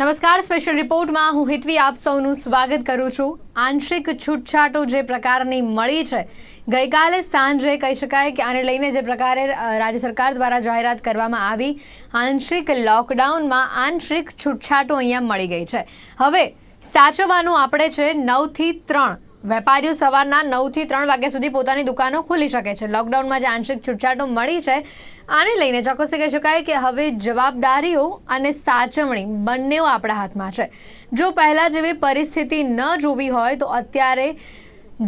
નમસ્કાર, સ્પેશિયલ રિપોર્ટમાં હું હિતવી આપ સૌનું સ્વાગત કરું છું। આંશિક છૂટછાટો જે પ્રકારની મળી છે, ગઈકાલે સાંજે કહી શકાય કે આને લઈને જે પ્રકારે રાજ્ય સરકાર દ્વારા જાહેરાત કરવામાં આવી, આંશિક લોકડાઉનમાં આંશિક છૂટછાટો અહીંયા મળી ગઈ છે। હવે સાચવવાનું આપણે છે 9 થી 3 વેપારીઓ સવારના 9 થી 3 વાગ્યા સુધી પોતાની દુકાનો ખોલી શકે છે। લોકડાઉનમાં જે આંશિક છૂટછાટો મળી છે, આને લઈને ચોક્કસ કહી શકાય કે હવે જવાબદારીઓ અને સાચવણી બંનેઓ આપણા હાથમાં છે। જો પહેલા જેવી પરિસ્થિતિ ન જોવી હોય તો અત્યારે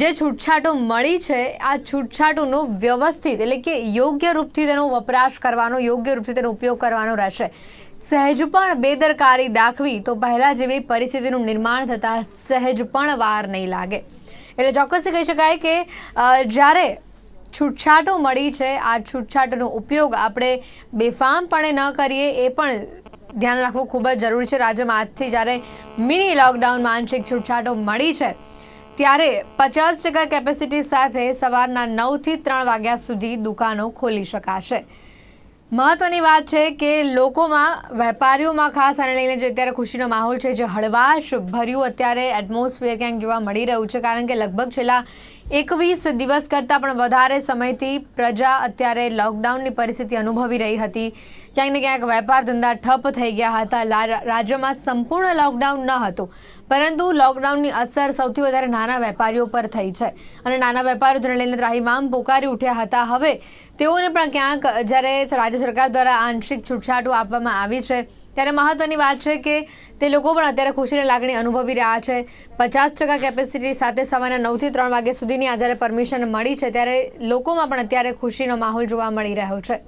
જે છૂટછાટો મળી છે, આ છૂટછાટોનો વ્યવસ્થિત એટલે કે યોગ્ય રૂપથી તેનો વપરાશ કરવાનો, યોગ્ય રૂપથી તેનો ઉપયોગ કરવાનો રહેશે। સહેજ પણ બેદરકારી દાખવી તો પહેલા જેવી પરિસ્થિતિનું નિર્માણ થતાં સહેજ પણ વાર નહીં લાગે। એટલે ચોક્કસ કહી શકાય કે જ્યારે છૂટછાટો મળી છે, આ છૂટછાટોનો ઉપયોગ આપણે બેફામપણે ન કરીએ એ પણ ધ્યાન રાખવું ખૂબ જ જરૂરી છે। રાજ્યમાં આજથી જ્યારે મિની લોકડાઉનમાં આંશિક છૂટછાટો મળી છે, ત્યારે 50% કેપેસિટી સાથે સવારના 9 થી 3 વાગ્યા સુધી દુકાનો ખોલી શકાશે। મહત્વની વાત છે કે લોકોમાં, વેપારીઓમાં ખાસ આને લઈને જે અત્યારે ખુશીનો માહોલ છે, જે હળવાશ ભર્યું અત્યારે એટમોસ્ફિયર ક્યાંક જોવા મળી રહ્યું છે, કારણ કે લગભગ છેલ્લા 21 દિવસ કરતાં પણ વધારે સમયથી પ્રજા અત્યારે લોકડાઉનની પરિસ્થિતિ અનુભવી રહી હતી। ક્યાંક ને ક્યાંક વેપાર ધંધા ઠપ થઈ ગયા હતા। રાજ્યમાં સંપૂર્ણ લોકડાઉન ન હતું, પરંતુ લોકડાઉનની અસર સૌથી વધારે નાના વેપારીઓ પર થઈ છે અને નાના વેપારીઓ જેને લઈને ત્રાહિમામ પોકારી ઉઠ્યા હતા। હવે તેઓને પણ ક્યાંક જ્યારે રાજ્ય સરકાર દ્વારા આંશિક છૂટછાટો આપવામાં આવી છે, ત્યારે મહત્વની વાત છે કે તે લોકો પણ અત્યારે ખુશીની લાગણી અનુભવી રહ્યા છે। 50% કેપેસિટી સાથે સવારના 9 થી 3 વાગ્યા સુધીની આ જ્યારે પરમિશન મળી છે, ત્યારે લોકોમાં પણ અત્યારે ખુશીનો માહોલ જોવા મળી રહ્યો છે।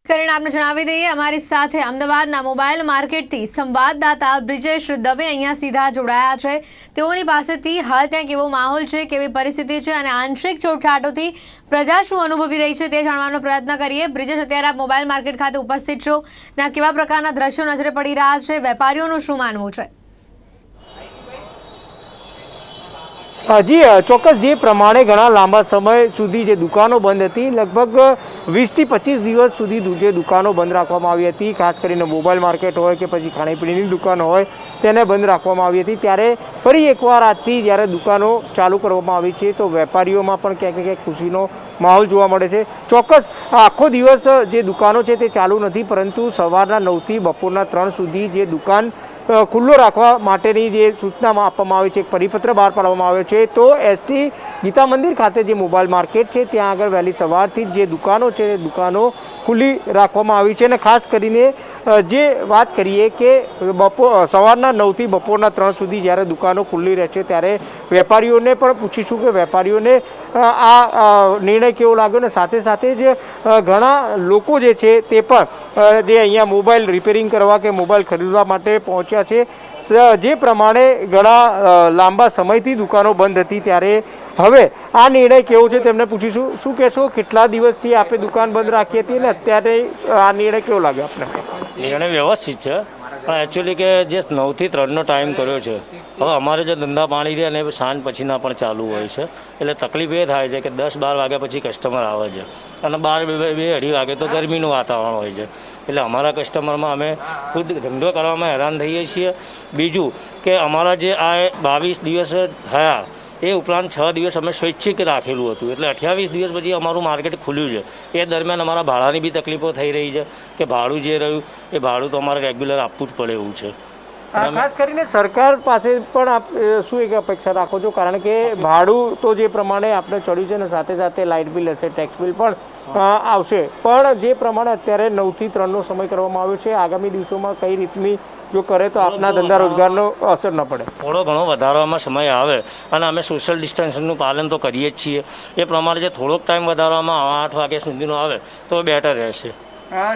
કરીને આપને જણાવી દઈએ, અમારી સાથે અમદાવાદના મોબાઈલ માર્કેટથી સંવાદદાતા બ્રિજેશ દવે અહીંયા સીધા જોડાયા છે। તેઓની પાસેથી હાલ ત્યાં કેવો માહોલ છે, કેવી પરિસ્થિતિ છે અને આંશિક છૂટછાટોથી પ્રજા શું અનુભવી રહી છે તે જાણવાનો પ્રયત્ન કરીએ। બ્રિજેશ, અત્યારે આપ મોબાઈલ માર્કેટ ખાતે ઉપસ્થિત છો, ત્યાં કેવા પ્રકારના દ્રશ્યો નજરે પડી રહ્યા છે, વેપારીઓનું શું માનવું છે? જી ચોક્કસ, જે પ્રમાણે ઘણા લાંબા સમય સુધી જે દુકાનો બંધ હતી, લગભગ 20 થી 25 દિવસ સુધી જે દુકાનો બંધ રાખવામાં આવી હતી, ખાસ કરીને મોબાઈલ માર્કેટ હોય કે પછી ખાણીપીણીની દુકાનો હોય તેને બંધ રાખવામાં આવી હતી, ત્યારે ફરી એકવાર આજથી જ્યારે દુકાનો ચાલુ કરવામાં આવી છે તો વેપારીઓમાં પણ ક્યાંક ને ક્યાંક ખુશીનો માહોલ જોવા મળે છે। ચોક્કસ આખો દિવસ જે દુકાનો છે તે ચાલુ નથી, પરંતુ સવારના 9 થી બપોરના 3 સુધી જે દુકાન ખુલ્લો રાખવા માટેની જે સૂચના આપવામાં આવી છે, એક પરિપત્ર બહાર પાડવામાં આવ્યો છે, તો એસટી ગીતા મંદિર ખાતે જે મોબાઈલ માર્કેટ છે ત્યાં આગળ વહેલી સવારથી જે દુકાનો છે તે દુકાનો ખુલ્લી રાખવામાં આવી છે। અને ખાસ કરીને જે વાત કરીએ કે સવારના 9 થી બપોરના 3 સુધી જ્યારે દુકાનો ખુલ્લી રહે છે, ત્યારે વેપારીઓને પણ પૂછીશું કે વેપારીઓને આ નિર્ણય કેવો લાગ્યો, ને સાથે સાથે જ ઘણા લોકો જે છે તે પણ જે અહીંયા મોબાઈલ રિપેરિંગ કરવા કે મોબાઈલ ખરીદવા માટે પહોંચ્યા છે। જે પ્રમાણે ઘણા લાંબા સમયથી દુકાનો બંધ હતી, ત્યારે હવે આ નિર્ણય કેવો છે તેમને પૂછીશું। શું કહેશો, કેટલા દિવસથી આપણે દુકાન બંધ રાખી હતી ને અત્યારે આ નિર્ણય કેવો લાગ્યો આપને? નિર્ણય વ્યવસ્થિત છે, પણ એકચ્યુઅલી કે જે 9 થી 3નો ટાઈમ કર્યો છે, હવે અમારે જે ધંધા પાણી રહ્યા ને સાંજ પછીના પણ ચાલુ હોય છે, એટલે તકલીફ એ થાય છે કે 10-12 વાગ્યા પછી કસ્ટમર આવે છે અને 12-2-2:30 વાગે તો ગરમીનું વાતાવરણ હોય છે, એટલે અમારા કસ્ટમરમાં અમે ખુદ ધંધો કરવામાં હેરાન થઈએ છીએ। બીજું કે અમારા જે આ 22 દિવસ થયા એ ઉપરાંત 6 દિવસ અમે સ્વૈચ્છિક રાખેલું હતું, એટલે 28 દિવસ પછી અમારું માર્કેટ ખુલ્યું છે। એ દરમિયાન અમારા ભાડાની બી તકલીફો થઈ રહી છે કે ભાડું જે રહ્યું એ ભાડું તો અમારે રેગ્યુલર આપવું જ પડે એવું છે। ખાસ કરીને સરકાર પાસે પણ આપ શું એક અપેક્ષા રાખો છો, કારણ કે ભાડું તો જે પ્રમાણે આપણે ચડ્યું છે ને સાથે સાથે લાઇટ બિલ હશે, ટેક્સ બિલ પણ આવશે, પણ જે પ્રમાણે અત્યારે 9 થી 3નો સમય કરવામાં આવ્યો છે, આગામી દિવસોમાં કઈ રીતની જો કરે તો આપના ધંધા રોજગારનો અસર ન પડે? થોડો ઘણો વધારવામાં સમય આવે અને અમે સોશિયલ ડિસ્ટન્સિંગનું પાલન તો કરીએ જ છીએ, એ પ્રમાણે જે થોડોક ટાઈમ વધારવામાં 8 વાગ્યા સુધીનો આવે તો બેટર રહેશે।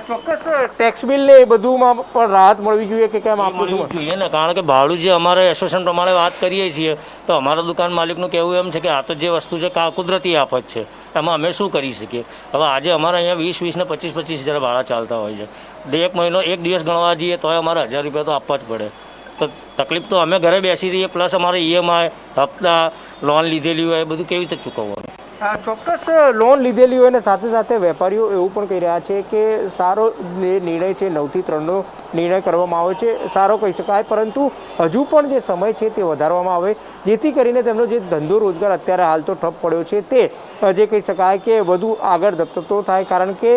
ચોક્કસ ટેક્સ બિલ ને એ બધુંમાં પણ રાહત મળવી જોઈએ કે કેમ આપવું જોઈએ ને, કારણ કે ભાડું જે અમારે એસોસિએશન પ્રમાણે વાત કરીએ છીએ તો અમારા દુકાન માલિકનું કહેવું એમ છે કે આ તો જે વસ્તુ છે કુદરતી આફત છે, એમાં અમે શું કરી શકીએ। હવે આજે અમારે અહીંયા 20-20 ને 25-25 હજાર ભાડા ચાલતા હોય છે, એક મહિનો એક દિવસ ગણવા જઈએ તો અમારે 1000 રૂપિયા તો આપવા જ પડે। તો તકલીફ તો અમે ઘરે બેસી રહીએ, પ્લસ અમારે EMI હપ્તા લોન લીધેલી હોય બધું કેવી રીતે ચૂકવવાનું? ચોક્કસ લોન લીધેલી હોય ને સાથે સાથે વેપારીઓ એવું પણ કહી રહ્યા છે કે સારો નિર્ણય છે, 9 થી 3નો નિર્ણય કરવામાં આવ્યો છે, સારો કહી શકાય, પરંતુ હજુ પણ જે સમય છે તે વધારવામાં આવે જેથી કરીને તેમનો જે ધંધો રોજગાર અત્યારે હાલ તો ઠપ પડ્યો છે તે જે કહી શકાય કે વધુ આગળ ધપતો થાય, કારણ કે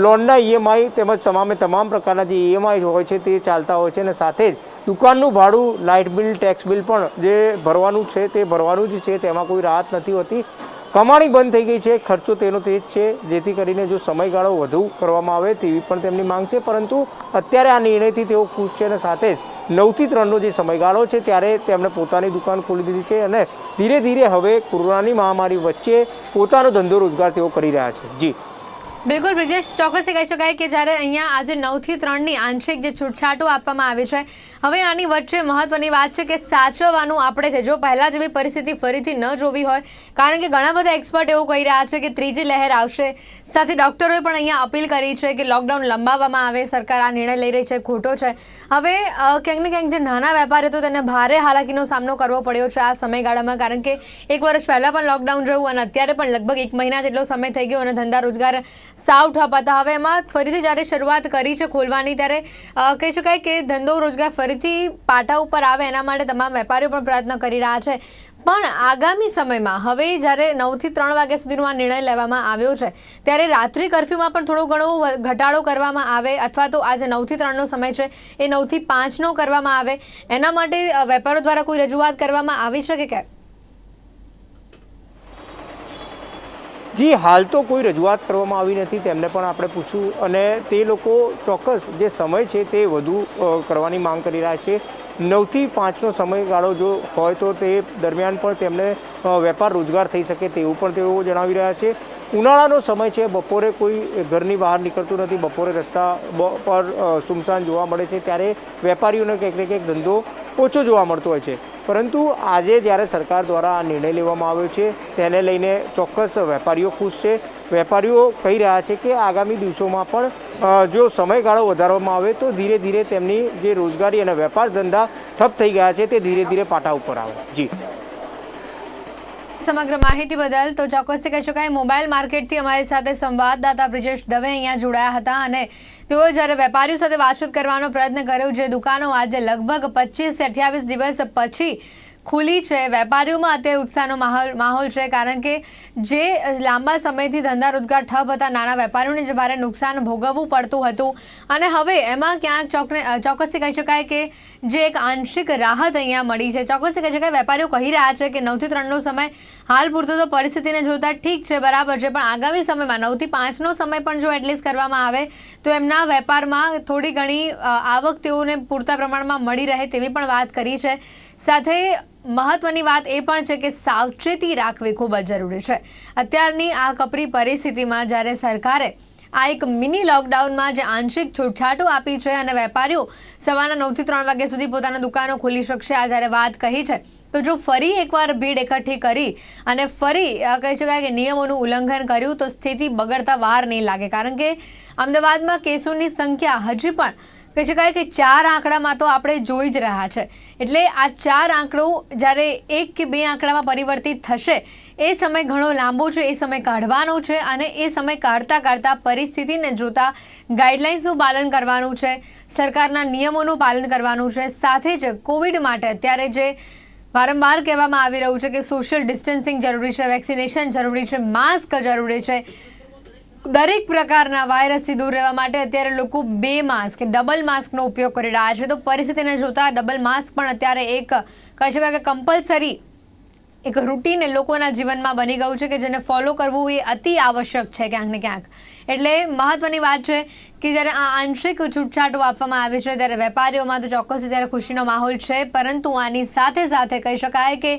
લોનના EMI તેમજ તમામ પ્રકારના જે EMI હોય છે તે ચાલતા હોય છે અને સાથે જ દુકાનનું ભાડું, લાઇટ બિલ, ટેક્સ બિલ પણ જે ભરવાનું છે તે ભરવાનું જ છે, તેમાં કોઈ રાહત નથી હોતી. કમાણી બંધ થઈ ગઈ છે, ખર્ચો તેનો તે જ છે, જેથી કરીને જો સમયગાળો વધુ કરવામાં આવે તેવી પણ તેમની માંગ છે, પરંતુ અત્યારે આ નિર્ણયથી તેઓ ખુશ છે અને સાથે જ 9 થી 3નો જે સમયગાળો છે ત્યારે તેમણે પોતાની દુકાન ખોલી દીધી છે અને ધીરે ધીરે હવે કોરોનાની મહામારી વચ્ચે પોતાનો ધંધો રોજગાર તેઓ કરી રહ્યા છે. જી બિલકુલ બ્રિજેશ, ચોક્કસથી કહી શકાય કે જ્યારે અહીંયા આજે 9 થી 3ની આંશિક જે છૂટછાટો આપવામાં આવી છે, હવે આની વચ્ચે મહત્વની વાત છે કે સાચવવાનું આપણે છે. જો પહેલાં જેવી પરિસ્થિતિ ફરીથી ન જોવી હોય, કારણ કે ઘણા બધા એક્સપર્ટ એવું કહી રહ્યા છે કે ત્રીજી લહેર આવશે. સાથે ડૉક્ટરોએ પણ અહીંયા અપીલ કરી છે કે લોકડાઉન લંબાવવામાં આવે. સરકાર આ નિર્ણય લઈ રહી છે, ખોટો છે. હવે ક્યાંક ને ક્યાંક જે નાના વેપારીઓ તો તેને ભારે હાલાકીનો સામનો કરવો પડ્યો છે આ સમયગાળામાં, કારણ કે 1 વર્ષ પહેલાં પણ લોકડાઉન રહ્યું અને અત્યારે પણ લગભગ 1 મહિના જેટલો સમય થઈ ગયો અને ધંધા રોજગાર સાવ ઠપ હતા. હવે એમાં ફરીથી જ્યારે શરૂઆત કરી છે ખોલવાની, ત્યારે કહી શકાય કે ધંધો રોજગાર ફરીથી પાટા ઉપર આવે એના માટે તમામ વેપારીઓ પણ પ્રયત્ન કરી રહ્યા છે. પણ આગામી સમયમાં હવે જ્યારે 9 થી 3 વાગ્યા સુધીનો આ નિર્ણય લેવામાં આવ્યો છે, ત્યારે રાત્રિ કર્ફ્યુમાં પણ થોડો ઘણો ઘટાડો કરવામાં આવે અથવા તો આજે 9 થી 3નો સમય છે એ 9 થી 5નો કરવામાં આવે, એના માટે વેપારીઓ દ્વારા કોઈ રજૂઆત કરવામાં આવી છે કે કેમ? જી, હાલ તો કોઈ રજૂઆત કરવામાં આવી નથી, તેમને પણ આપણે પૂછ્યું અને તે લોકો ચોક્કસ જે સમય છે તે વધુ કરવાની માંગ કરી રહ્યા છે. 9 થી 5નો સમયગાળો જો હોય તો તે દરમિયાન પણ તેમને વેપાર રોજગાર થઈ શકે તેવું પણ તેઓ જણાવી રહ્યા છે. ઉનાળાનો સમય છે, બપોરે કોઈ ઘરની બહાર નીકળતું નથી, બપોરે રસ્તા પર સુમસાન જોવા મળે છે, ત્યારે વેપારીઓને કંઈક ને કંઈક ધંધો ઓછો જોવા મળતો હોય છે. પરંતુ આજે જ્યારે સરકાર દ્વારા આ નિર્ણય લેવામાં આવ્યો છે તેને લઈને ચોક્કસ વેપારીઓ ખુશ છે. વેપારીઓ કહી રહ્યા છે કે આગામી દિવસોમાં પણ જો સમયગાળો વધારવામાં આવે તો ધીરે ધીરે તેમની જે રોજગારી અને વેપાર ધંધા ઠપ થઈ ગયા છે તે ધીરે ધીરે પાટા ઉપર આવે. જી, સમગ્ર માહિતી બદલ તો ચોક્કસથી કહી શકાય. મોબાઈલ માર્કેટથી અમારી સાથે સંવાદદાતા બ્રિજેશ દવે અહીંયા જોડાયા હતા અને તેઓ જ્યારે વેપારીઓ સાથે વાતચીત કરવાનો પ્રયત્ન કર્યો, જે દુકાનો આજે લગભગ 25 થી 28 દિવસ પછી ખુલી છે, વેપારીઓમાં અત્યારે ઉત્સાહનો માહોલ છે, કારણ કે જે લાંબા સમયથી ધંધા રોજગાર ઠપ હતા, નાના વેપારીઓને જે ભારે નુકસાન ભોગવવું પડતું હતું અને હવે એમાં ક્યાંક ચોક્કસથી કહી શકાય કે જે એક આંશિક રાહત અહીંયા મળી છે. ચોક્કસથી કહી શકાય વેપારીઓ કહી રહ્યા છે કે 9 થી 3નો સમય હાલ પૂરતો તો પરિસ્થિતિને જોતા ઠીક છે, બરાબર છે, પણ આગામી સમયમાં 9 થી 5નો સમય પણ જો એટલીસ્ટ કરવામાં આવે તો એમના વેપારમાં થોડી ઘણી આવક તેઓને પૂરતા પ્રમાણમાં મળી રહે તેવી પણ વાત કરી છે. સાથે મહત્વની વાત એ પણ છે કે સાવચેતી રાખવી ખૂબ જ જરૂરી છે. અત્યારની આ કપરી પરિસ્થિતિમાં જ્યારે સરકારે આ એક મિની લોકડાઉનમાં જે આંશિક છૂટછાટો આપી છે અને વેપારીઓ સવારના 9 થી 3 વાગ્યા સુધી પોતાની દુકાનો ખોલી શકશે, આ જ્યારે વાત કહી છે, તો જો ફરી એકવાર ભીડ એકઠી કરી અને ફરી કહી શકાય કે નિયમોનું ઉલ્લંઘન કર્યું તો સ્થિતિ બગડતા વાર નહીં લાગે, કારણ કે અમદાવાદમાં કેસોની સંખ્યા હજી પણ કહી શકાય કે 4 આંકડામાં તો આપણે જોઈ જ રહ્યા છે. એટલે આ 4 આંકડો જ્યારે 1 કે 2 આંકડામાં પરિવર્તિત થશે એ સમય ઘણો લાંબો છે, એ સમય કાઢવાનો છે અને એ સમય કાઢતા પરિસ્થિતિને જોતા ગાઈડલાઇન્સનું પાલન કરવાનું છે, સરકારના નિયમોનું પાલન કરવાનું છે. સાથે જ કોવિડ માટે અત્યારે જે વારંવાર કહેવામાં આવી રહ્યું છે કે સોશિયલ ડિસ્ટન્સિંગ જરૂરી છે, વેક્સિનેશન જરૂરી છે, માસ્ક જરૂરી છે. દરેક પ્રકારના વાયરસથી દૂર રહેવા માટે અત્યારે લોકો 2 માસ્ક, ડબલ માસ્કનો ઉપયોગ કરી રહ્યા છે. તો પરિસ્થિતિને જોતા ડબલ માસ્ક પણ અત્યારે એક કહી શકાય કે કમ્પલસરી એક રૂટીન લોકોના જીવનમાં બની ગયું છે કે જેને ફોલો કરવું એ અતિ આવશ્યક છે ક્યાંક ને ક્યાંક. એટલે મહત્વની વાત છે કે જ્યારે આ આંશિક છૂટછાટો આપવામાં આવી છે ત્યારે વેપારીઓમાં તો ચોક્કસ ત્યારે ખુશીનો માહોલ છે, પરંતુ આની સાથે સાથે કહી શકાય કે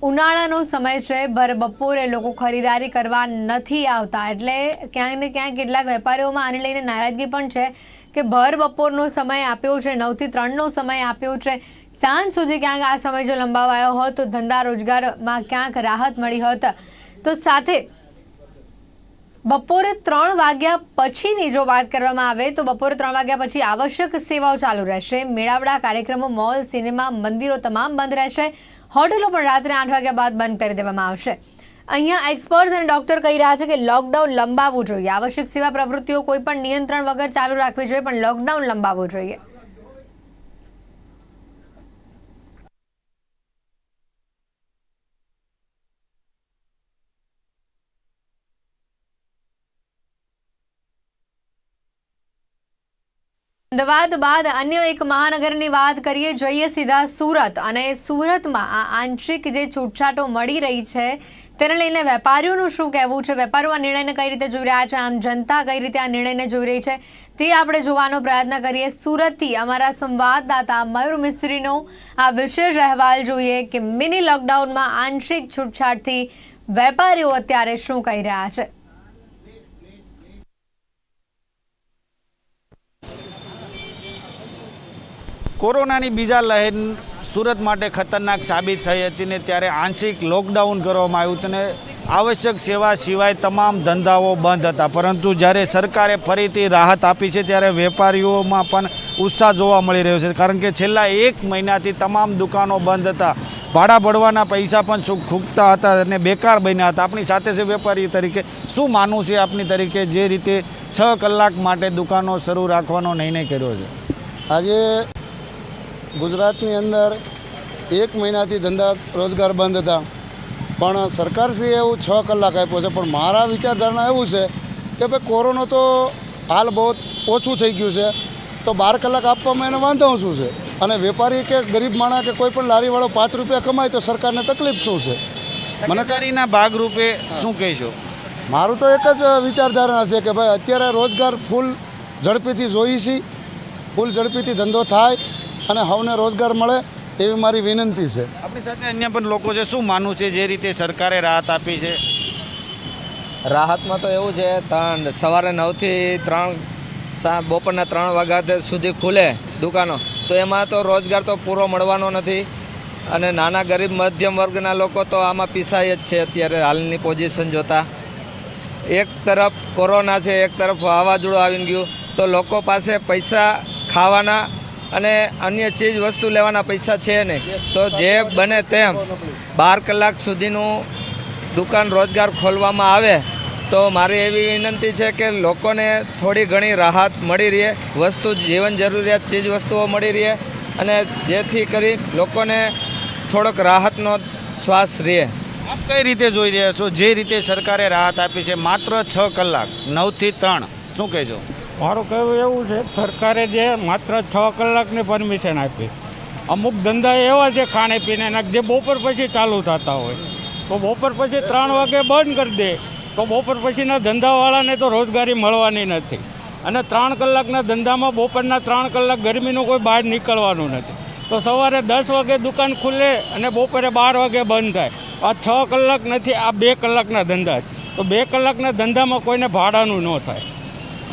ઉનાળાનો સમય છે, ભર બપોરે લોકો ખરીદારી કરવા નથી આવતા. એટલે ક્યાંક ને ક્યાંક કેટલાક વેપારીઓમાં આને લઈને નારાજગી પણ છે કે ભર બપોરનો સમય આપ્યો છે, 9 થી 3નો સમય આપ્યો છે, સાંજ સુધી ક્યાંક આ સમય જો લંબાવાયો હોત તો ધંધા રોજગારમાં ક્યાંક રાહત મળી હોત. તો સાથે બપોરે 3 વાગ્યા પછીની જો વાત કરવામાં આવે તો બપોરે 3 વાગ્યા પછી આવશ્યક સેવાઓ ચાલુ રહેશે. મેળાવડા, કાર્યક્રમો, મોલ, સિનેમા, મંદિરો તમામ બંધ રહેશે. હોટલો પણ રાત્રે 8 વાગ્યા બાદ બંધ કરી દેવામાં આવશે. અહીંયા એક્સપર્ટ્સ અને ડોક્ટર કહી રહ્યા છે કે લોકડાઉન લંબાવવું જોઈએ. આવશ્યક સેવા પ્રવૃત્તિઓ કોઈ પણ નિયંત્રણ વગર ચાલુ રાખવી જોઈએ, પણ લોકડાઉન લંબાવવું જોઈએ. અમદાવાદ બાદ અન્ય એક મહાનગરની વાત કરીએ, જઈએ સીધા સુરત. અને સુરતમાં આ આંશિક જે છૂટછાટો મળી રહી છે તેને લઈને વેપારીઓનું શું કહેવું છે, વેપારીઓ આ નિર્ણયને કઈ રીતે જોઈ રહ્યા છે, આમ જનતા કઈ રીતે આ નિર્ણયને જોઈ રહી છે તે આપણે જોવાનો પ્રયત્ન કરીએ. સુરતથી અમારા સંવાદદાતા મયુર મિસ્ત્રીનો આ વિશેષ અહેવાલ જોઈએ કે મિની લોકડાઉનમાં આંશિક છૂટછાટથી વેપારીઓ અત્યારે શું કહી રહ્યા છે. કોરોનાની બીજા લહેર સુરત માટે ખતરનાક સાબિત થઈ હતી ને ત્યારે આંશિક લોકડાઉન કરવામાં આવ્યું હતું ને આવશ્યક સેવા સિવાય તમામ ધંધાઓ બંધ હતા. પરંતુ જ્યારે સરકારે ફરીથી રાહત આપી છે ત્યારે વેપારીઓમાં પણ ઉત્સાહ જોવા મળી રહ્યો છે, કારણ કે છેલ્લા 1 મહિનાથી તમામ દુકાનો બંધ હતા. ભાડા ભરવાના પૈસા પણ ખૂંકતા હતા અને બેકાર બન્યા હતા. આપણી સાથે છે વેપારી તરીકે, શું માનવું છે આપની તરીકે જે રીતે 6 કલાક માટે દુકાનો શરૂ રાખવાનો નિર્ણય કર્યો છે? આજે ગુજરાતની અંદર 1 મહિનાથી ધંધા રોજગાર બંધ હતા, પણ સરકારશ્રીએ એવું 6 કલાક આપ્યો છે. પણ મારા વિચારધારણા એવું છે કે ભાઈ કોરોના તો હાલ બહુ ઓછું થઈ ગયું છે, તો 12 કલાક આપવામાં એને વાંધો શું છે? અને વેપારી કે ગરીબ માણસ કે કોઈ પણ લારીવાળો 5 રૂપિયા કમાય તો સરકારને તકલીફ શું છે? મનકારીના ભાગરૂપે શું કહેશો? મારું તો એક જ વિચારધારણા છે કે ભાઈ અત્યારે રોજગાર ફૂલ ઝડપીથી જોઈએ છીએ, ફૂલ ઝડપીથી ધંધો થાય અને સૌને રોજગાર મળે એવી મારી વિનંતી છે. આપણી સાથે અન્ય પણ લોકો છે, શું માનવું છે જે રીતે સરકારે રાહત આપી છે? રાહતમાં તો એવું છે, સવારે 9થી 3 બપોરના 3 વાગ્યા સુધી ખુલે દુકાનો, તો એમાં તો રોજગાર તો પૂરો મળવાનો નથી. અને નાના ગરીબ મધ્યમ વર્ગના લોકો તો આમાં પીસાય જ છે. અત્યારે હાલની પોઝિશન જોતા એક તરફ કોરોના છે, એક તરફ વાવાઝોડું આવી ગયું, તો લોકો પાસે પૈસા ખાવાના અને અન્ય ચીજ વસ્તુ લેવાના પૈસા છે નહીં. તો જે બને તેમ 12 કલાક સુધીનું દુકાન રોજગાર ખોલવામાં આવે તો મારી એવી વિનંતી છે કે લોકોને થોડી ઘણી રાહત મળી રહે, વસ્તુ જીવન જરૂરિયાત ચીજ વસ્તુઓ મળી રહે અને જેથી કરી લોકોને થોડોક રાહતનો શ્વાસ રહે. આપ કઈ રીતે જોઈ રહ્યા છો જે રીતે સરકારે રાહત આપી છે માત્ર 6 કલાક 9 થી 3, શું કહેજો? મારું કહેવું એવું છે, સરકારે જે માત્ર 6 કલાકની પરમિશન આપી, અમુક ધંધા એવા છે ખાણે પીને જે બપોર પછી ચાલુ થતા હોય, તો બપોર પછી 3 વાગે બંધ કરી દે તો બપોર પછીના ધંધાવાળાને તો રોજગારી મળવાની નથી. અને 3 કલાકના ધંધામાં બપોરના 3 કલાક ગરમીનું કોઈ બહાર નીકળવાનું નથી. તો સવારે 10 વાગે દુકાન ખુલે અને બપોરે 12 વાગે બંધ થાય. આ 6 કલાક નથી, આ 2 કલાકના ધંધા છે. તો 2 કલાકના ધંધામાં કોઈને ભાડાનું ન થાય.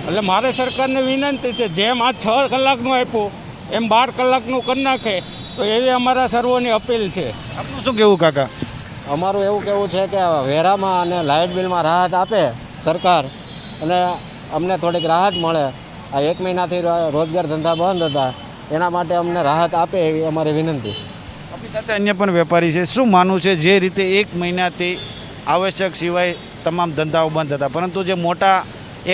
એટલે મારે સરકારને વિનંતી છે, જેમ આ 6 કલાકનું આપ્યું એમ 12 કલાકનું કરી નાખે તો એવી અમારા સર્વોની અપીલ છે. આપનું શું કહેવું કાકા? અમારું એવું કહેવું છે કે વેરામાં અને લાઇટ બિલમાં રાહત આપે સરકાર, અને અમને થોડીક રાહત મળે. આ 1 મહિનાથી રોજગાર ધંધા બંધ હતા, એના માટે અમને રાહત આપે એવી અમારી વિનંતી. આપણી સાથે અન્ય પણ વેપારી છે, શું માનવું છે જે રીતે 1 મહિનાથી આવશ્યક સિવાય તમામ ધંધાઓ બંધ હતા, પરંતુ જે મોટા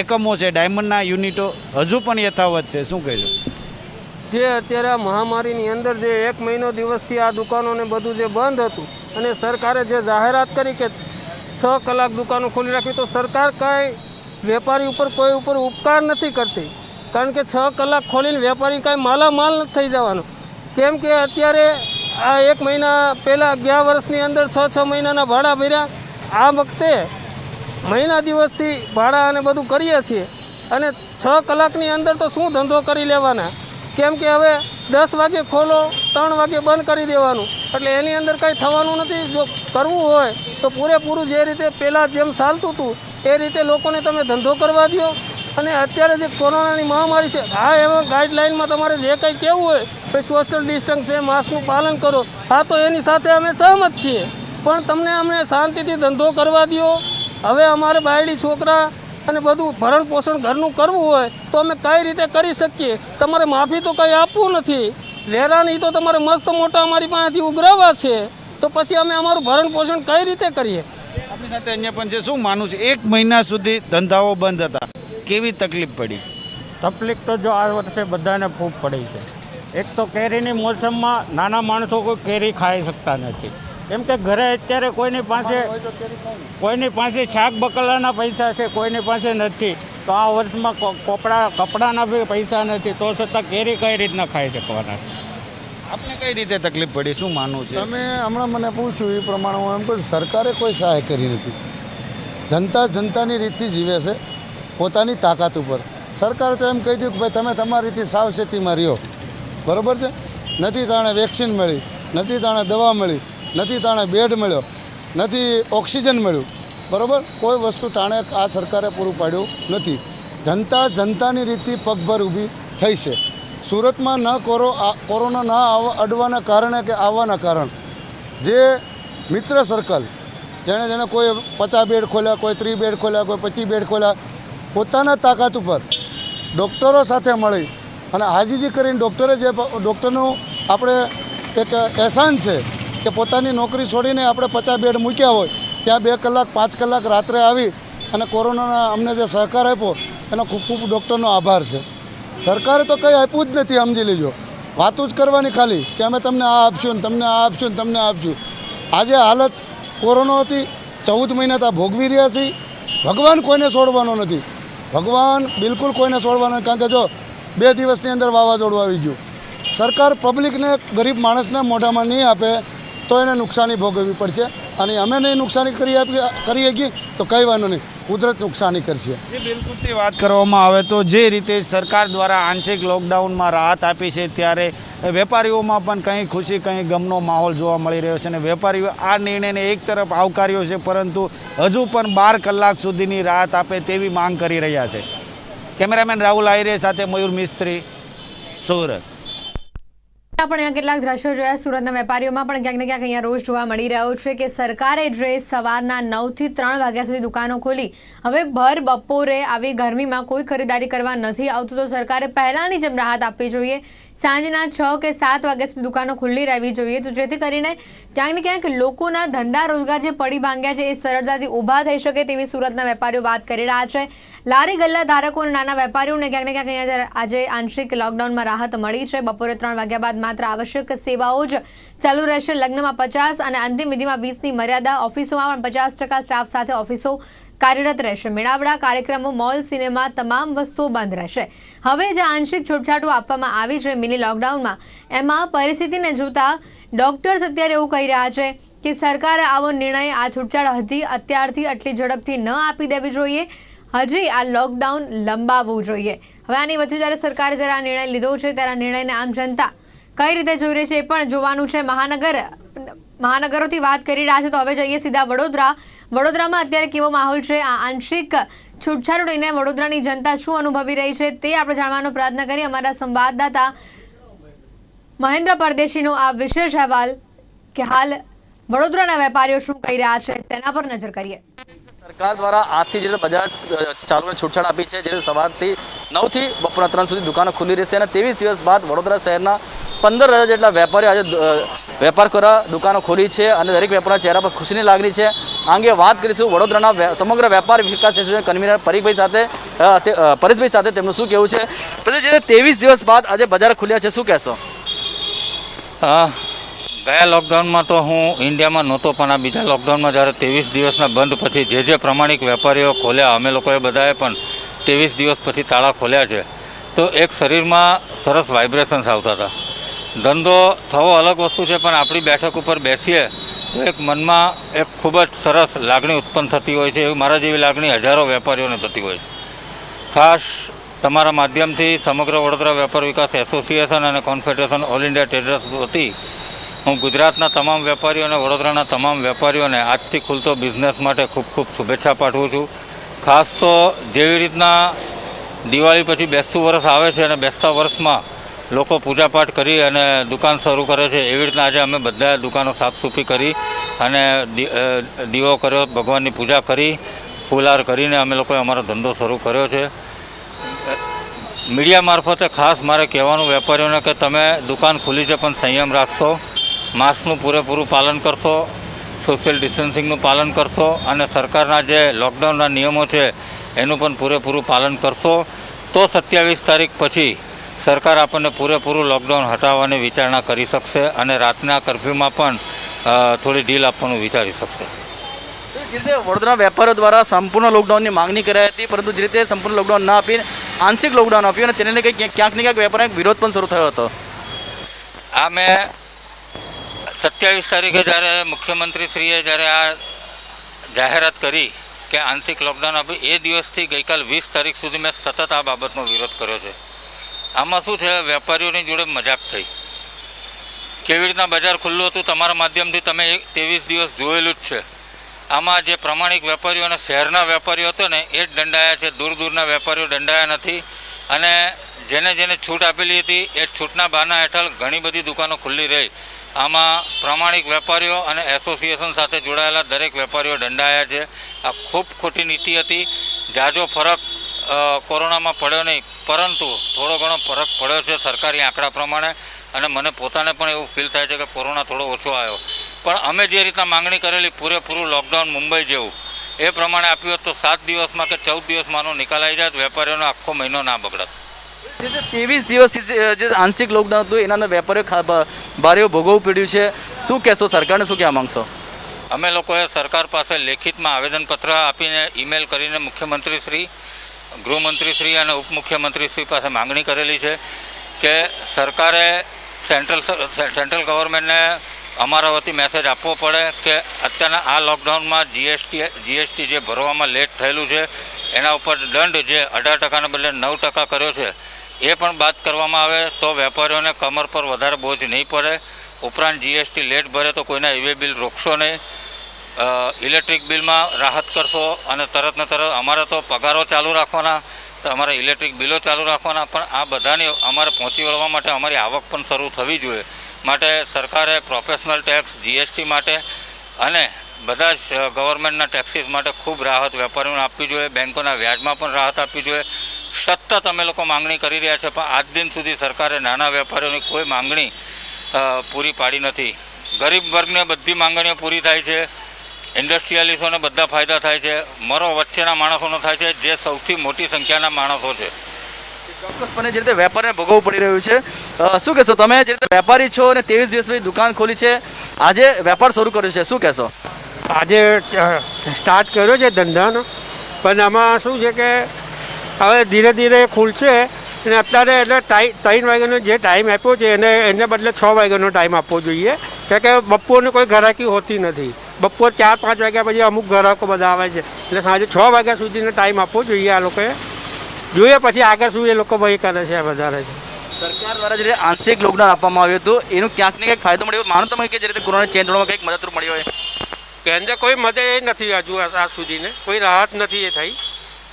એકમો છે, ડાયમંડના યુનિટો હજુ પણ યથાવત છે, શું કહેજો? જે અત્યારે આ મહામારીની અંદર જે 1 મહિનો દિવસથી આ દુકાનોને બધું જે બંધ હતું અને સરકારે જે જાહેરાત કરી કે 6 કલાક દુકાનો ખોલી રાખી, તો સરકાર કાંઈ વેપારી ઉપર કોઈ ઉપર ઉપકાર નથી કરતી. કારણ કે 6 કલાક ખોલીને વેપારી કાંઈ માલામાલ નથી થઈ જવાનો. કેમ કે અત્યારે આ 1 મહિના પહેલાં ગયા વર્ષની અંદર 6 મહિનાના ભાડા ભર્યા. આ વખતે મહિના દિવસથી ભાડા અને બધું કરીએ છીએ અને 6 કલાકની અંદર તો શું ધંધો કરી લેવાના? કેમ કે હવે 10 વાગે ખોલો, 3 વાગે બંધ કરી દેવાનું, એટલે એની અંદર કંઈ થવાનું નથી. જો કરવું હોય તો પૂરેપૂરું જે રીતે પહેલાં જેમ ચાલતું હતું એ રીતે લોકોને તમે ધંધો કરવા દો. અને અત્યારે જે કોરોનાની મહામારી છે, હા એમાં ગાઈડલાઇનમાં તમારે જે કંઈ કહેવું હોય તો સોશિયલ ડિસ્ટન્સ છે, માસ્કનું પાલન કરો, હા તો એની સાથે અમે સહમત છીએ. પણ તમને અમને શાંતિથી ધંધો કરવા દો. હવે અમારે બાયડી છોકરા અને બધું ભરણ પોષણ ઘરનું કરવું હોય તો અમે કઈ રીતે કરી શકીએ? તમારે માફી તો કંઈ આપવું નથી, વેરાની તો તમારે મસ્ત મોટા અમારી પાસેથી ઉઘરાવવા છે, તો પછી અમે અમારું ભરણ પોષણ કઈ રીતે કરીએ? આપણી સાથે અહીંયા પણ છે, શું માનવું છે? 1 મહિના સુધી ધંધાઓ બંધ હતા, કેવી તકલીફ પડી? તકલીફ તો જો આ વર્ષે બધાને ખૂબ પડી છે. એક તો કેરીની મોસમમાં નાના માણસો કોઈ કેરી ખાઈ શકતા નથી, કેમ કે ઘરે અત્યારે કોઈની પાસે શાક બકલાના પૈસા છે, કોઈની પાસે નથી. તો આ વર્ષમાં કપડાના બી પૈસા નથી, તો છતાં કેરી કઈ રીતના ખાઈ શકવાના? આપને કઈ રીતે તકલીફ પડી, શું માનવું છે? તમે હમણાં મને પૂછ્યું એ પ્રમાણે હું એમ કહું, સરકારે કોઈ સહાય કરી નથી. જનતા જનતાની રીતથી જીવે છે, પોતાની તાકાત ઉપર. સરકારે તો એમ કહી દીધું કે ભાઈ તમે તમારી રીતે સાવચેતીમાં રહ્યો, બરાબર છે. નથી તાણે વેક્સિન મળી, નથી તાણે દવા મળી, નથી તાણે બેડ મળ્યો, નથી ઓક્સિજન મળ્યું, બરાબર. કોઈ વસ્તુ તાણે આ સરકારે પૂરું પાડ્યું નથી. જનતા જનતાની રીતથી પગભર ઊભી થઈ છે. સુરતમાં કોરોના ના અડવાના કારણે કે આવવાના કારણ જે મિત્ર સર્કલ જેણે કોઈ 50 બેડ ખોલ્યા, કોઈ 30 બેડ ખોલ્યા, કોઈ 25 બેડ ખોલ્યા, પોતાના તાકાત ઉપર ડૉક્ટરો સાથે મળી અને હાજીજી કરીને ડૉક્ટરનું આપણે એક એહસાન છે કે પોતાની નોકરી છોડીને આપણે 50 બેડ મૂક્યા હોય ત્યાં 2 કલાક 5 કલાક રાત્રે આવી અને કોરોનાના અમને જે સહકાર આપ્યો એનો ખૂબ ખૂબ ડૉક્ટરનો આભાર છે. સરકારે તો કંઈ આપ્યું જ નથી, સમજી લેજો. વાતું જ કરવાની ખાલી કે અમે તમને આ આપશું ને તમને આ આપશું ને તમને આ આપશું. આજે હાલત કોરોનાથી 14 મહિના ત્યાં ભોગવી રહ્યા છીએ. ભગવાન કોઈને છોડવાનો નથી, ભગવાન બિલકુલ કોઈને છોડવાનો નથી. કારણ કે જો 2 દિવસની અંદર વાવાઝોડું આવી ગયું. સરકાર પબ્લિકને, ગરીબ માણસને મોઢામાં નહીં આપે તો એને નુકસાની ભોગવવી પડશે. અને અમે નહીં નુકસાની કરી શકીએ તો કંઈ વાંધો નહીં, કુદરત નુકસાની કરશે. એ બિલકુલથી વાત કરવામાં આવે તો જે રીતે સરકાર દ્વારા આંશિક લોકડાઉનમાં રાહત આપી છે, ત્યારે વેપારીઓમાં પણ કંઈ ખુશી કંઈ ગમનો માહોલ જોવા મળી રહ્યો છે. અને વેપારીઓ આ નિર્ણયને એક તરફ આવકાર્યો છે, પરંતુ હજુ પણ 12 કલાક સુધીની રાહત આપે તેવી માંગ કરી રહ્યા છે. કેમેરામેન રાહુલ આહિરે સાથે મયુર મિસ્ત્રી, સુરત. પણ અહીંયા કેટલાક દ્રશ્યો જોયા. સુરતના વેપારીઓમાં પણ ક્યાંક ને ક્યાંક અહીંયા રોષ જોવા મળી રહ્યો છે કે સરકારે જે સવારના 9 થી 3 વાગ્યા સુધી દુકાનો ખોલી, હવે ભર બપોરે આવી ગરમીમાં કોઈ ખરીદારી કરવા નથી આવતું, તો સરકારે પહેલાંની જેમ રાહત આપવી જોઈએ. સાંજના 6 કે 7 વાગ્યા સુધી દુકાનો ખુલ્લી રહેવી જોઈએ, તો જેથી કરીને ક્યાંક ને ક્યાંક લોકોના ધંધા રોજગાર જે પડી ભાંગ્યા છે એ સરળતાથી ઊભા થઈ શકે તેવી સુરતના વેપારીઓ વાત કરી રહ્યા છે. લારી ગલ્લા ધારકો અને નાના વેપારીઓને ક્યાંક ને ક્યાંક અહીંયા આજે આંશિક લોકડાઉનમાં રાહત મળી છે. બપોરે 3 વાગ્યા બાદ માત્ર આવશ્યક સેવાઓ જ ચાલુ રહેશે. લગ્નમાં 50 અને અંતિમ વિધિમાં 20ની મર્યાદા. ઓફિસોમાં પણ 50% સ્ટાફ સાથે ઓફિસો કાર્યરત રહેશે. મેળાવડા, કાર્યક્રમો, મોલ, સિનેમા તમામ વસ્તુઓ બંધ રહેશે. હવે જે આંશિક છૂટછાટો આપવામાં આવી છે મિની લોકડાઉનમાં, એમાં પરિસ્થિતિને જોતા ડોક્ટર્સ અત્યારે એવું કહી રહ્યા છે કે સરકારે આવો નિર્ણય, આ છૂટછાટ હજી અત્યારથી આટલી ઝડપથી ન આપી દેવી જોઈએ, હજી આ લોકડાઉન લંબાવવું જોઈએ. હવે આની વચ્ચે જ્યારે સરકારે જ્યારે આ નિર્ણય લીધો છે ત્યારે આ નિર્ણયને આમ જનતા કઈ રીતે જોઈ રહી છે એ પણ જોવાનું છે. મહાનગરોથી વાત કરી રહ્યા છે, તો હવે જઈએ સીધા વડોદરા. વડોદરામાં અત્યારે કેવો માહોલ છે? આ આંશિક છૂટછાટ લઈને વડોદરાની જનતા શું અનુભવી રહી છે તે આપણે જાણવાનો પ્રયત્ન કરીએ. અમારા સંવાદદાતા મહેન્દ્ર પરદેશીનો આ વિશેષ અહેવાલ કે હાલ વડોદરાના વેપારીઓ શું કહી રહ્યા છે તેના પર નજર કરીએ. સરકાર દ્વારા આજથી જે બજાર ચાલુને છૂટછાટ આપી છે, જે સવારથી 9 થી બપોરના 3 સુધી દુકાનો ખુલ્લી રહેશે. અને 23 દિવસ બાદ વડોદરા શહેરના 15,000 જેટલા વેપારીઓ આજે વેપાર કરવા દુકાનો ખોલી છે અને દરેક વેપારીના ચહેરા પર ખુશીની લાગણી છે. આ અંગે વાત કરીશું વડોદરાના સમગ્ર વેપાર વિકાસ એસોસિએશન કન્વીનર પરેશભાઈ સાથે તેમનું શું કહેવું છે. પછી જે 23 દિવસ બાદ આજે બજાર ખુલ્યા છે, શું કહેશો? ગયા લોકડાઉનમાં તો હું ઇન્ડિયામાં નહોતો, પણ આ બીજા લોકડાઉનમાં જ્યારે 23 દિવસના બંધ પછી જે પ્રમાણિક વેપારીઓ ખોલ્યા, અમે લોકોએ બધાએ પણ 23 દિવસ પછી તાળા ખોલ્યા છે, તો એક શરીરમાં સરસ વાઇબ્રેશન્સ આવતા હતા. ધંધો થવો અલગ વસ્તુ છે, પણ આપણી બેઠક ઉપર બેસીએ તો એક મનમાં એક ખૂબ જ સરસ લાગણી ઉત્પન્ન થતી હોય છે. એવી મારા જેવી લાગણી હજારો વેપારીઓને થતી હોય છે. ખાસ તમારા માધ્યમથી સમગ્ર વડોદરા વેપાર વિકાસ એસોસિએશન અને કોન્ફેડરેશન ઓલ ઇન્ડિયા ટ્રેડર્સ વતી હું ગુજરાતના તમામ વેપારીઓ અને વડોદરાના તમામ વેપારીઓને આજથી ખુલતો બિઝનેસ માટે ખૂબ ખૂબ શુભેચ્છા પાઠવું છું. ખાસ તો જેવી રીતના દિવાળી પછી બેસતું વર્ષ આવે છે અને બેસતા વર્ષમાં લોકો પૂજાપાઠ કરી અને દુકાન શરૂ કરે છે, એવી રીતના આજે અમે બધા દુકાનો સાફસૂફી કરી અને દીવો કર્યો, ભગવાનની પૂજા કરી, ફૂલહાર કરીને અમે લોકોએ અમારો ધંધો શરૂ કર્યો છે. મીડિયા મારફતે ખાસ મારે કહેવાનું વેપારીઓને કે તમે દુકાન ખુલી છે પણ સંયમ રાખશો, માસ્કનું પૂરેપૂરું પાલન કરશો, સોશિયલ ડિસ્ટન્સિંગનું પાલન કરશો અને સરકારના જે લોકડાઉનના નિયમો છે એનું પણ પૂરેપૂરું પાલન કરશો તો 27 તારીખ પછી સરકાર આપણને પૂરેપૂરું લોકડાઉન હટાવવાની વિચારણા કરી શકશે અને રાતના કર્ફ્યુમાં પણ થોડી ઢીલ આપવાનું વિચારી શકશે. જે રીતે વડોદરા વેપારીઓ દ્વારા સંપૂર્ણ લોકડાઉનની માંગણી કરાઈ હતી, પરંતુ જે રીતે સંપૂર્ણ લોકડાઉન ના આપીને આંશિક લોકડાઉન આપ્યું અને તેને લઈને ક્યાંક ને ક્યાંક વેપારીનો વિરોધ પણ શરૂ થયો હતો. આ મેં 27 તારીખે જ્યારે મુખ્યમંત્રીશ્રીએ જ્યારે આ જાહેરાત કરી કે આંશિક લોકડાઉન આપ્યું એ દિવસથી ગઈકાલ 20 તારીખ સુધી મેં સતત આ બાબતનો વિરોધ કર્યો છે. આમાં શું છે, વેપારીઓની જોડે મજાક થઈ. કેવી રીતના બજાર ખુલ્લું હતું તમારા માધ્યમથી તમે 23 દિવસ જોયેલું જ છે. આમાં જે પ્રામાણિક વેપારીઓ અને શહેરના વેપારીઓ હતો ને એ જ દંડાયા છે, દૂર દૂરના વેપારીઓ દંડાયા નથી. અને જેને જેને છૂટ આપેલી હતી એ છૂટના બહાના હેઠળ ઘણી બધી દુકાનો ખુલ્લી રહી. આમાં પ્રામાણિક વેપારીઓ અને એસોસિએશન સાથે જોડાયેલા દરેક વેપારીઓ દંડાયા છે. આ ખૂબ ખોટી નીતિ હતી. ઝાઝો ફરક કોરોનામાં પડ્યો નહીં, પરંતુ થોડો ઘણો ફરક પડ્યો છે સરકારી આંકડા પ્રમાણે અને મને પોતાને પણ એવું ફીલ થાય છે કે કોરોના થોડો ઓછો આવ્યો. પણ અમે જે રીતના માંગણી કરેલી પૂરેપૂરું લોકડાઉન મુંબઈ જેવું એ પ્રમાણે આપ્યું હોત તો 7 દિવસમાં કે 14 દિવસમાંનો નિકાલ આવી જાય, વેપારીઓનો આખો મહિનો ના બગડત. 23 દિવસ જે આંશિક લોકડાઉન હતું એના અંદર વેપારીઓ ભારે ભોગવવું પડ્યું છે. શું કહેશો, સરકારને શું કહેવા માંગશો? અમે લોકોએ સરકાર પાસે લેખિતમાં આવેદનપત્ર આપીને ઈમેલ કરીને મુખ્યમંત્રીશ્રી, ગૃહમંત્રીશ્રી અને ઉપમુખ્યમંત્રીશ્રી પાસે માંગણી કરેલી છે કે સરકારે સેન્ટ્રલ ગવર્મેન્ટને અમારા વતી મેસેજ આપવો પડે કે અત્યારના આ લોકડાઉનમાં જીએસટી જે ભરવામાં લેટ થયેલું છે એના ઉપર દંડ જે 18% બદલે 9% કર્યો છે એ પણ બાદ કરવામાં આવે તો વેપારીઓને કમર પર વધારે બોજ નહીં પડે. ઉપરાંત જીએસટી લેટ ભરે તો કોઈના ઈવે બિલ રોકશો નહીં. ઇલેક્ટ્રિક બિલમાં રાહત કરશો અને તરત ને તરત અમારે તો પગારો ચાલુ રાખવાના, તો અમારે ઇલેક્ટ્રિક બિલો ચાલુ રાખવાના, પણ આ બધાની અમારે પહોંચી વળવા માટે અમારી આવક પણ શરૂ થવી જોઈએ. માટે સરકારે પ્રોફેશનલ ટેક્સ, જીએસટી માટે અને બધા જ ગવર્મેન્ટના ટેક્સીસ માટે ખૂબ રાહત વેપારીઓને આપવી જોઈએ. બેંકોના વ્યાજમાં પણ રાહત આપવી જોઈએ. સતત અમે લોકો માંગણી કરી રહ્યા છે, પણ આજ દિન સુધી સરકારે નાના વેપારીઓની કોઈ માંગણી પૂરી પાડી નથી. ગરીબ વર્ગને બધી માંગણીઓ પૂરી થાય છે, ઇન્ડસ્ટ્રીયલિસ્ટોને બધા ફાયદા થાય છે, મરો વચ્ચેના માણસોનો થાય છે, જે સૌથી મોટી સંખ્યાના માણસો છે. ચોક્કસપણે જે રીતે વેપારીને ભોગવવું પડી રહ્યું છે. શું કહેશો, તમે જે રીતે વેપારી છો અને 23 દિવસ પછી દુકાન ખોલી છે, આજે વેપાર શરૂ કર્યો છે, શું કહેશો? આજે સ્ટાર્ટ કર્યો છે ધંધાનો, પણ આમાં શું છે કે હવે ધીરે ધીરે ખુલશે અને અત્યારે એટલે 3 વાગ્યાનો જે ટાઈમ આપ્યો છે એને બદલે 6 વાગ્યાનો ટાઈમ આપવો જોઈએ, કારણ કે બપોરની કોઈ ગ્રાહકી હોતી નથી. બપોર 4-5 વાગ્યા પછી અમુક ગ્રાહકો બધા આવે છે, એટલે સાંજે 6 વાગ્યા સુધીનો ટાઈમ આપવો જોઈએ આ લોકોએ. જોઈએ પછી આગળ શું એ લોકો ભાઈ કરે છે વધારે છે. સરકાર દ્વારા જે રીતે આંશિક લોકડાઉન આપવામાં આવ્યું હતું એનું ક્યાંક ને ક્યાંક ફાયદો મળ્યો માનો તમે કે જે રીતે કોરોના ચેન તોડવામાં કંઈક મદદરૂપ મળી હોય? કેન્દ્ર કોઈ મદદ એ નથી હજુ આજ સુધીને કોઈ રાહત નથી એ થઈ.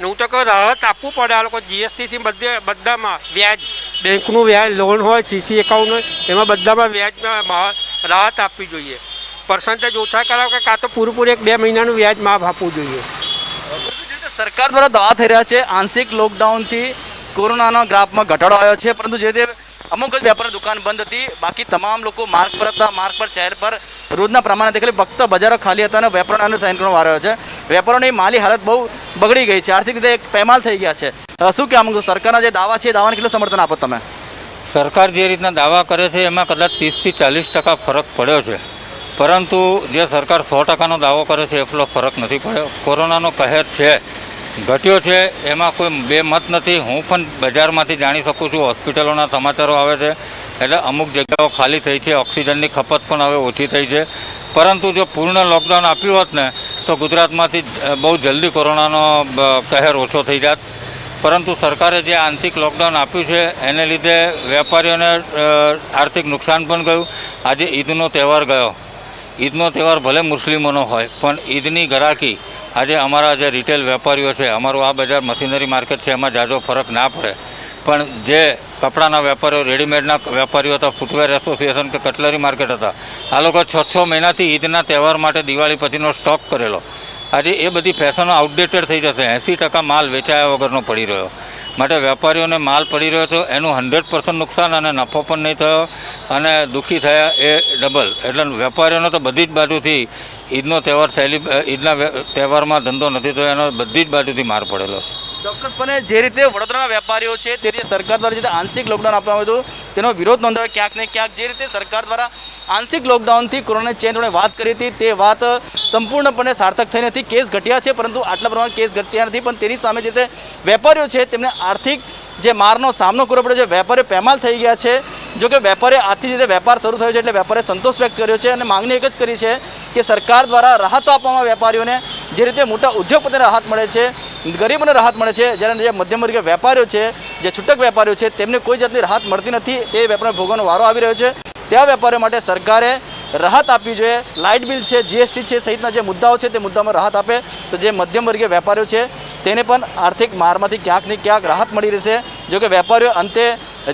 હું તો કહું રાહત આપવું પડે આ લોકો. જીએસટીથી બધામાં વ્યાજ, બેંકનું વ્યાજ, લોન હોય, સીસી એકાઉન્ટ હોય, એમાં બધામાં વ્યાજમાં રાહત આપવી જોઈએ. પર્સન્ટેજ ઓછા કરાવો કે કાં તો પૂરેપૂરું 1-2 મહિનાનું વ્યાજ માફ આપવું જોઈએ. સરકાર દ્વારા દાવા થઈ રહ્યા છે આંશિક લોકડાઉનથી કોરોનાના ગ્રાફમાં ઘટાડો આવ્યો છે, પરંતુ જે રીતે અમુક જ વેપારી દુકાન બંધ હતી, બાકી તમામ લોકો માર્ગ પર હતા. માર્ગ પર ચહેર પર રોજના પ્રમાણે દેખાય ફક્ત બજારો ખાલી હતા અને વેપારીઓને સાઇન કરવાનો વારો છે. વેપારીઓની માલી હાલત બહુ બગડી ગઈ છે, આર્થિક રીતે પેમાલ થઈ ગયા છે. શું કહેવા માંગો, સરકારના જે દાવા છે એ દાવાને કેટલું સમર્થન આપો તમે? સરકાર જે રીતના દાવા કરે છે એમાં કદાચ 30 થી 40% ફરક પડ્યો છે, પરંતુ જે સરકાર 100%નો દાવો કરે છે એટલો ફરક નથી પડ્યો. કોરોનાનો કહેર છે, ઘટ્યો છે, એમાં કોઈ બે મત નથી. હું પણ બજારમાંથી જાણી શકું છું, હોસ્પિટલોના સમાચારો આવે છે, એટલે અમુક જગ્યાઓ ખાલી થઈ છે, ઓક્સિજનની ખપત પણ હવે ઓછી થઈ છે. પરંતુ જો પૂર્ણ લોકડાઉન આપ્યું હોત ને તો ગુજરાતમાંથી બહુ જલ્દી કોરોનાનો કહેર ઓછો થઈ જાત. પરંતુ સરકારે જે આંશિક લોકડાઉન આપ્યું છે એને લીધે વેપારીઓને આર્થિક નુકસાન પણ ગયું. આજે ઈદનો તહેવાર ગયો. ઈદનો તહેવાર ભલે મુસ્લિમોનો હોય, પણ ઈદની ગ્રાહકી આજે અમારા જે રિટેલ વેપારીઓ છે, અમારું આ બજાર મશીનરી માર્કેટ છે, એમાં ઝાઝો ફરક ના પડે. પણ જે કપડાના વેપારીઓ, રેડીમેડના વેપારીઓ હતા, ફૂટવેર એસોસિએશન કે કટલરી માર્કેટ હતા, આ લોકો 6-6 મહિનાથી ઈદના તહેવાર માટે દિવાળી પછીનો સ્ટોક કરેલો, આજે એ બધી ફેશનો આઉટડેટેડ થઈ જશે. 80% માલ વેચાયા વગરનો પડી રહ્યો. માટે વેપારીઓને માલ પડી રહ્યો હતો એનું 100% નુકસાન અને નફો પણ નહીં થયો અને દુઃખી થયા એ ડબલ. એટલે વેપારીઓનો તો બધી જ બાજુથી ઈદનો તહેવાર ઈદના તહેવારમાં ધંધો નથી થયો, એનો બધી જ બાજુથી માર પડેલો છે. ચોક્કસપણે જે રીતે વડોદરાના વેપારીઓ છે તે રીતે સરકાર દ્વારા જે રીતે આંશિક લોકડાઉન આપવામાં આવ્યું હતું તેનો વિરોધ નોંધાવ્યો ક્યાંક ને ક્યાંક. જે રીતે સરકાર દ્વારા આંશિક લોકડાઉનથી કોરોનાની ચેન જોડે વાત કરી હતી તે વાત સંપૂર્ણપણે સાર્થક થઈ નથી. કેસ ઘટ્યા છે પરંતુ આટલા પ્રમાણે કેસ ઘટ્યા નથી, પણ તેની સામે જે રીતે વેપારીઓ છે તેમને આર્થિક જે મારનો સામનો કરવો પડ્યો છે. વેપારીઓ પેમાલ થઈ ગયા છે. જો કે વેપારીઓ આજથી જે વેપાર શરૂ થયો છે એટલે વેપારીએ સંતોષ વ્યક્ત કર્યો છે અને માંગણી એક જ કરી છે કે સરકાર દ્વારા રાહતો આપવામાં વેપારીઓને જે રીતે મોટા ઉદ્યોગપતિને રાહત મળે છે, ગરીબોને રાહત મળે છે, જ્યારે જે મધ્યમવર્ગીય વેપારીઓ છે, જે છૂટક વેપારીઓ છે તેમને કોઈ જાતની રાહત મળતી નથી. તે વેપારીને ભોગવવાનો વારો આવી રહ્યો છે. ત્યાં વેપારીઓ માટે સરકારે રાહત આપવી જોઈએ. લાઇટ બિલ છે, જીએસટી છે સહિતના જે મુદ્દાઓ છે તે મુદ્દામાં રાહત આપે તો જે મધ્યમવર્ગીય વેપારીઓ છે તેને પણ આર્થિક મારમાંથી ક્યાંક ને ક્યાંક રાહત મળી રહેશે. જો કે વેપારીઓ અંતે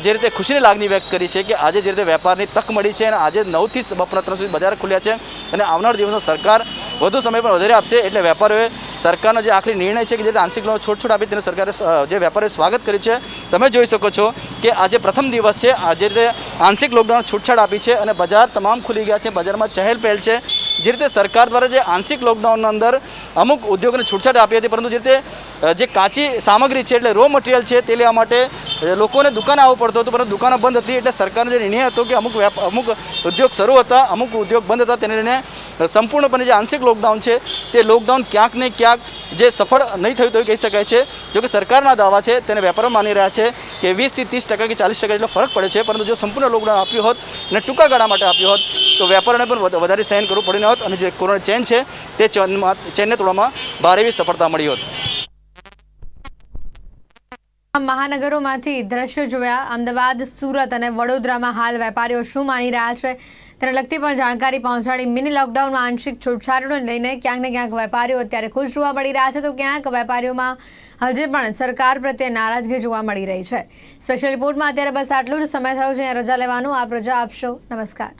જે રીતે ખુશીની લાગણી વ્યક્ત કરી છે કે આજે જે રીતે વેપારની તક મળી છે અને આજે 9થી બપોરના 3 સુધી બજાર ખુલ્યા છે અને આવનાર દિવસમાં સરકાર વધુ સમય પણ વધારે આપશે. એટલે વેપારીઓએ સરકારનો જે આખરી નિર્ણય છે કે જે આંશિક છૂટછૂટ આપી તેને સરકારે જે વેપારીઓએ સ્વાગત કર્યું છે. તમે જોઈ શકો છો કે આજે પ્રથમ દિવસ છે, આજે રીતે આંશિક લોકડાઉન છૂટછાટ આપી છે અને બજાર તમામ ખુલી ગયા છે. બજારમાં ચહેલ પહેલ છે. જે રીતે સરકાર દ્વારા જે આંશિક લોકડાઉનના અંદર અમુક ઉદ્યોગોને છૂટછાટ આપી હતી, પરંતુ જે રીતે જે કાચી સામગ્રી છે એટલે રો મટીરિયલ છે તે લેવા માટે લોકોને દુકાને આવવું પડતું હતું, પરંતુ દુકાનો બંધ હતી. એટલે સરકારનો જે નિર્ણય હતો કે અમુક ઉદ્યોગ શરૂ હતા, અમુક ઉદ્યોગ બંધ હતા, તેને લઈને સંપૂર્ણપણે જે આંશિક લોકડાઉન છે તે લોકડાઉન ક્યાંક ને ક્યાંક જે સફળ નહીં થયું તો કહી શકાય છે. જોકે સરકારના દાવા છે તેને વેપારીઓ માની રહ્યા છે કે 20થી 30% કે 40% જેટલો ફરક પડે છે, પરંતુ જો સંપૂર્ણ લોકડાઉન આપ્યું હોત અને ટૂંકા ગાળા માટે આપ્યું હોત તો વેપારીઓને પણ વધારે સહન કરવું પડ્યું ન હોત અને જે કોરોના ચેન છે તે ચેનને તોડવામાં ભારે એવી સફળતા મળી હોત. મહાનગરોમાંથી દ્રશ્યો જોયા. અમદાવાદ, સુરત અને વડોદરામાં હાલ વેપારીઓ શું માની રહ્યા છે તેને લગતી પણ જાણકારી પહોંચાડી. મિની લોકડાઉનમાં આંશિક છૂટછાટોને લઈને ક્યાંક ને ક્યાંક વેપારીઓ અત્યારે ખુશ જોવા મળી રહ્યા છે, તો ક્યાંક વેપારીઓમાં હજી પણ સરકાર પ્રત્યે નારાજગી જોવા મળી રહી છે. સ્પેશિયલ રિપોર્ટમાં અત્યારે બસ આટલું જ. સમય થયો છે રજા લેવાનો. આપ રજા આપશો. નમસ્કાર.